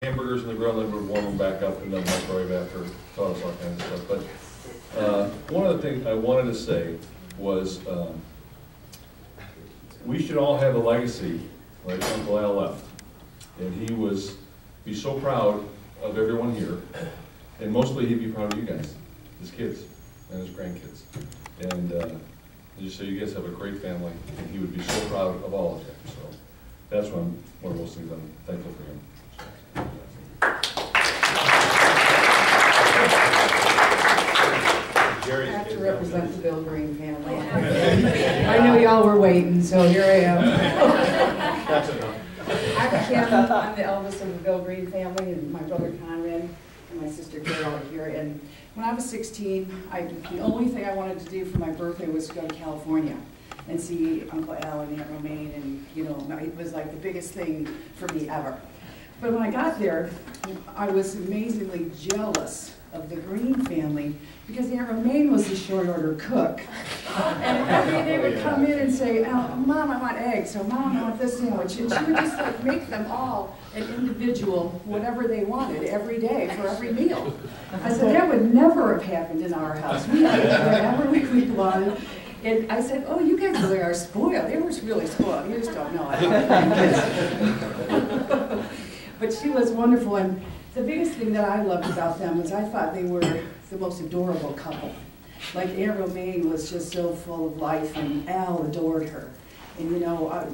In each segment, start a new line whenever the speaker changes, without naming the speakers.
hamburgers in the grill, and then we'd warm them back up in the microwave after, taught us all kinds of stuff. But one of the things I wanted to say was we should all have a legacy like Uncle Al left. And he'd be so proud of everyone here, and mostly he'd be proud of you guys, his kids and his grandkids. And just so you guys have a great family, and he would be so proud of all of you. So that's one of those things I'm thankful for him.
I have to represent the Bill Green family. I know y'all were waiting, so here I am.
That's enough.
I'm Kim. I'm the eldest of the Bill Green family, and my brother Conrad and my sister Carol are here. And when I was 16, the only thing I wanted to do for my birthday was to go to California and see Uncle Al and Aunt Romaine, and it was like the biggest thing for me ever. But when I got there, I was amazingly jealous of the Green family because Aunt Romaine was the short order cook. And they would come in and say, oh, Mom, I want eggs, or Mom, I want this sandwich. And she would just like make them all an individual, whatever they wanted, every day for every meal. I said, that would never have happened in our house. We had whatever we wanted. And I said, oh, you guys really are spoiled. They were really spoiled. You just don't know. But she was wonderful. And the biggest thing that I loved about them was I thought they were the most adorable couple. Like Aunt Romaine was just so full of life, and Al adored her. And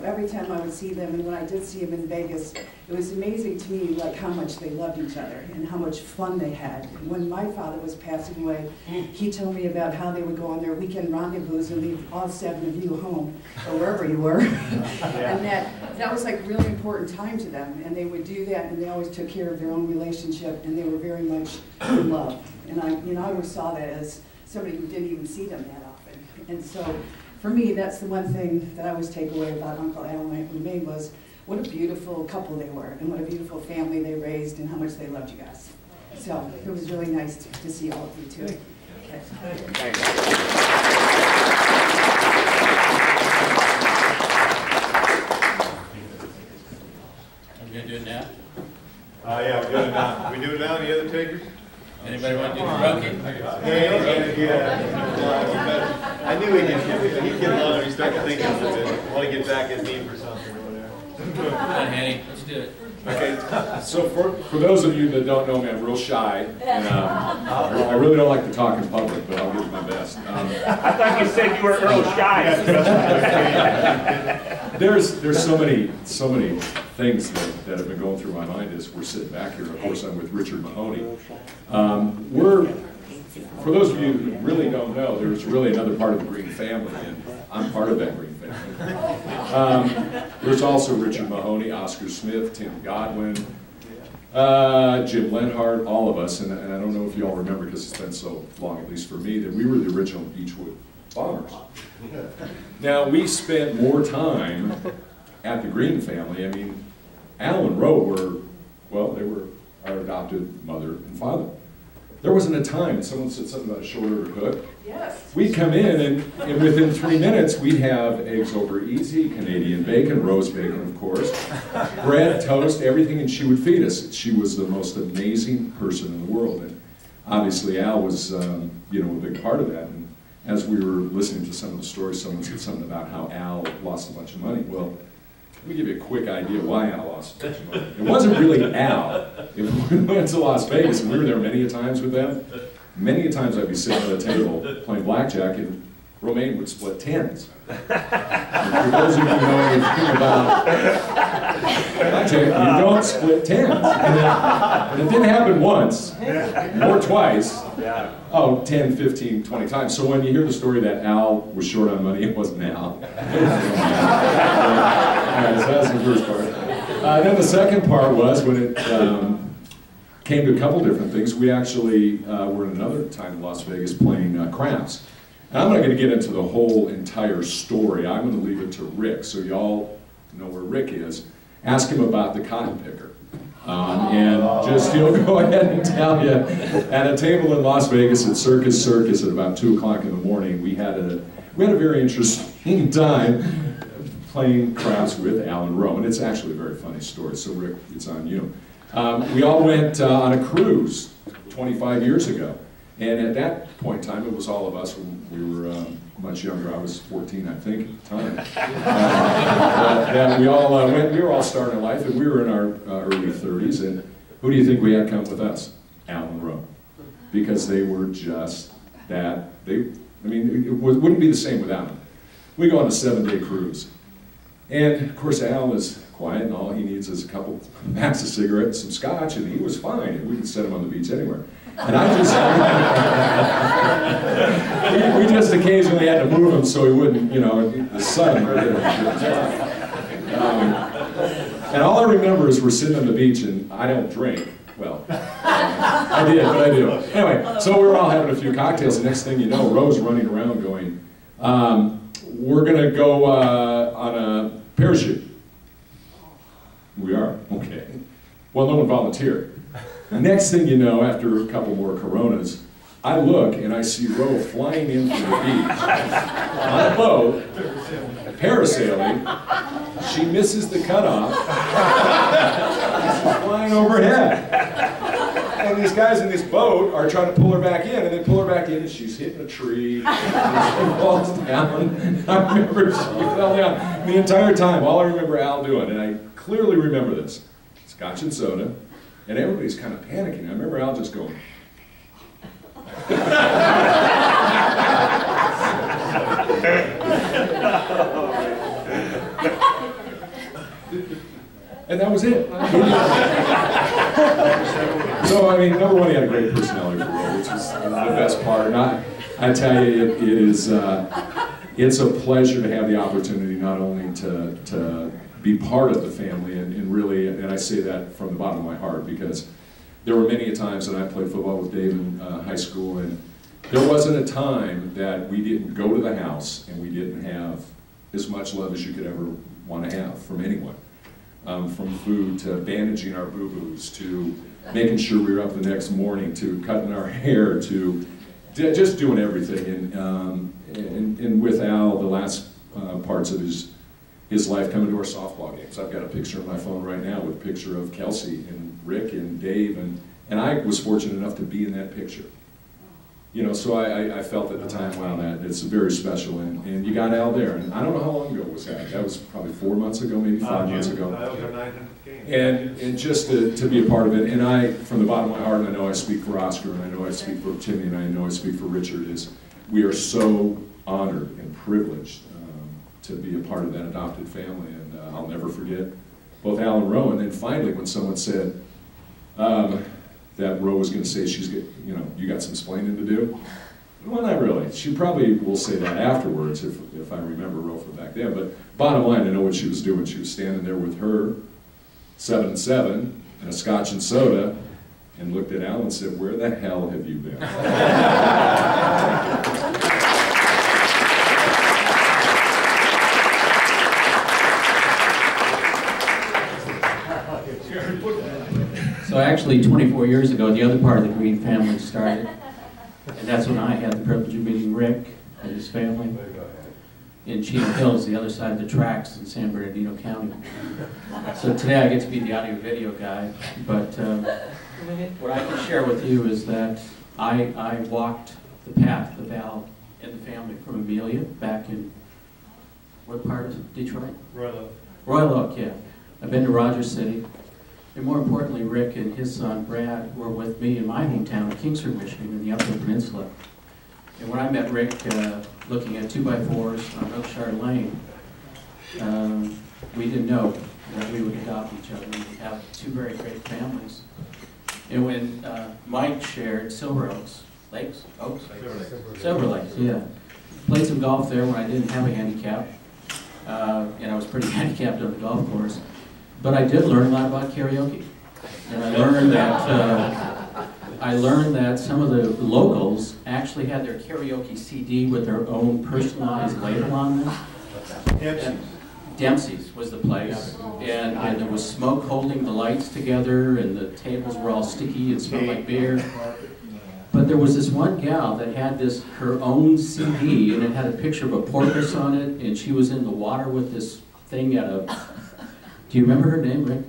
every time I would see them, and when I did see them in Vegas, it was amazing to me like how much they loved each other and how much fun they had. And when my father was passing away, he told me about how they would go on their weekend rendezvous and leave all 7 of you home, or wherever you were. And that was like really important time to them. And they would do that, and they always took care of their own relationship, and they were very much in love. And I always saw that as somebody who didn't even see them that often. And so, for me, that's the one thing that I always take away about Uncle Al and Aunt Romaine was what a beautiful couple they were, and what a beautiful family they raised, and how much they loved you guys. So it was really nice to see all of you too. Okay.
I'm going to do it now?
Yeah, we're doing it now. We do it now, any other takers?
Anybody want to do the
I knew he'd get along, he started thinking a little bit. I want to get back at me for something or whatever.
Come on, Hanny, let's do it.
Okay, so for those of you that don't know me, I'm real shy, and I really don't like to talk in public, but I'll give my best.
I thought you said you were real shy.
There's so many things that have been going through my mind as we're sitting back here. Of course, I'm with Richard Mahoney. For those of you who really don't know, there's really another part of the Green family, and I'm part of that Green family. There's also Richard Mahoney, Oscar Smith, Tim Godwin, Jim Lenhart, all of us, and I don't know if you all remember, because it's been so long, at least for me, that we were the original Beechwood Bombers. Now, we spent more time at the Green family. I mean, Al and Ro they were our adopted mother and father. There wasn't a time someone said something about a short order cook.
Yes.
We'd come in, and within 3 minutes, we'd have eggs over easy, Canadian bacon, roast bacon, of course, bread, toast, everything, and she would feed us. She was the most amazing person in the world, and obviously Al was, a big part of that. And as we were listening to some of the stories, someone said something about how Al lost a bunch of money. Well, let me give you a quick idea why Al lost a bunch of money. It wasn't really Al. If we went to Las Vegas, and we were there many a times with them, many a times I'd be sitting at a table playing blackjack, and Romaine would split tens. And for those of you who know anything about blackjack, you don't split tens. And it didn't happen once, or twice. Oh, 10, 15, 20 times. So when you hear the story that Al was short on money, it wasn't Al. So that's the first part. Then the second part was when it came to a couple different things. We actually were in another time in Las Vegas playing craps. And I'm not going to get into the whole entire story. I'm going to leave it to Rick, so y'all know where Rick is. Ask him about the cotton picker. And just he'll go ahead and tell you, at a table in Las Vegas at Circus at about 2 o'clock in the morning, we had a very interesting time playing craps with Al and Ro, and it's actually a very funny story. So Rick, it's on you. We all went on a cruise 25 years ago. And at that point in time, it was all of us when we were much younger. I was 14, I think, at the time. That we all went, we were all starting life, and we were in our early 30s. And who do you think we had come with us? Al and Roe. Because they were just that, it wouldn't be the same without them. We go on a 7-day cruise. And of course, Al is quiet, and all he needs is a couple packs of cigarettes, some scotch, and he was fine. And we could set him on the beach anywhere. And I just, we just occasionally had to move him so he wouldn't, the sun. And all I remember is we're sitting on the beach, and I don't drink. Well, I did, but I do. Anyway, so we were all having a few cocktails, and next thing you know, Roe's running around going, we're going to go on a parachute. We are? Okay. Well, no one volunteered. Next thing you know, after a couple more Coronas, I look and I see Roe flying in from the beach on a boat, parasailing. She misses the cutoff. She's flying overhead. And these guys in this boat are trying to pull her back in, and they pull her back in, and she's hitting a tree, and she falls down. I remember she fell down the entire time. All I remember Al doing, and I clearly remember this, scotch and soda. And everybody's kind of panicking. I remember Al just going. And that was it. So, I mean, number one, he had a great personality for Roe, which is the best part. And I tell you, it's a pleasure to have the opportunity not only to be part of the family, and really, and I say that from the bottom of my heart, because there were many times that I played football with Dave in high school, and there wasn't a time that we didn't go to the house and we didn't have as much love as you could ever want to have from anyone. From food to bandaging our boo-boos, to making sure we were up the next morning, to cutting our hair, to just doing everything. And with Al, the last parts of his life coming to our softball games. I've got a picture on my phone right now with a picture of Kelsey and Rick and Dave, and I was fortunate enough to be in that picture. So I felt at the time, wow, that it's very special, and you got Al there. And I don't know how long ago was that. That was probably 4 months ago, maybe 5 months ago.
That was our 900th game.
And just to be a part of it, and I, from the bottom of my heart, and I know I speak for Oscar, and I know I speak for Timmy, and I know I speak for Richard, is we are so honored and privileged to be a part of that adopted family, and I'll never forget both Al and Roe. And then finally, when someone said that Roe was going to say you got some splaining to do, well, not really. She probably will say that afterwards if I remember Roe from back then. But bottom line, I know what she was doing. She was standing there with her 7-7 and a scotch and soda, and looked at Al and said, "Where the hell have you been?"
So actually, 24 years ago, the other part of the Green family started, and that's when I had the privilege of meeting Rick and his family in Chino Hills, the other side of the tracks in San Bernardino County. So today I get to be the audio-video guy, but what I can share with you is that I walked the path of Al and the family from Amelia back in, what part of Detroit?
Royal Oak.
Royal Oak, yeah. I've been to Rogers City. And more importantly, Rick and his son, Brad, were with me in my hometown, Kingsford, Michigan, in the Upper Peninsula. And when I met Rick looking at 2x4s on Oakshire Lane, we didn't know that we would adopt each other and have two very great families. And when Mike shared Silver Oaks, Silver Lakes, yeah. Played some golf there when I didn't have a handicap, and I was pretty handicapped on the golf course. But I did learn a lot about karaoke, and I learned that some of the locals actually had their karaoke CD with their own personalized label on them. Dempsey's was the place, and there was smoke holding the lights together, and the tables were all sticky and smelled like beer. But there was this one gal that had her own CD, and it had a picture of a porpoise on it, and she was in the water with this thing at a... Do you remember her name, Rick?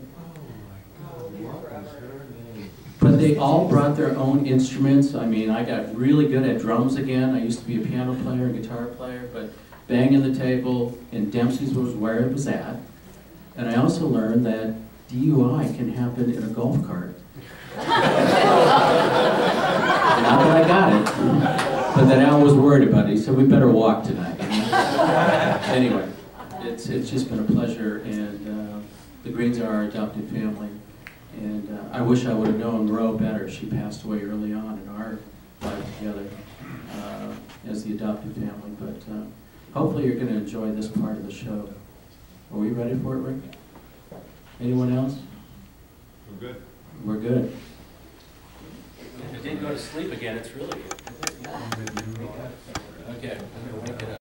But they all brought their own instruments. I mean, I got really good at drums again. I used to be a piano player and guitar player, but banging the table in Dempsey's was where it was at. And I also learned that DUI can happen in a golf cart. Not that I got it, but that Al was worried about it. He said, we better walk tonight. Anyway, it's just been a pleasure, and the Greens are our adopted family. And I wish I would have known Ro better. She passed away early on in our life together as the adopted family. But hopefully you're going to enjoy this part of the show. Are we ready for it, Rick? Anyone else?
We're good.
We're good.
If it didn't go to sleep again, it's really good. Okay, I'm gonna wake it up.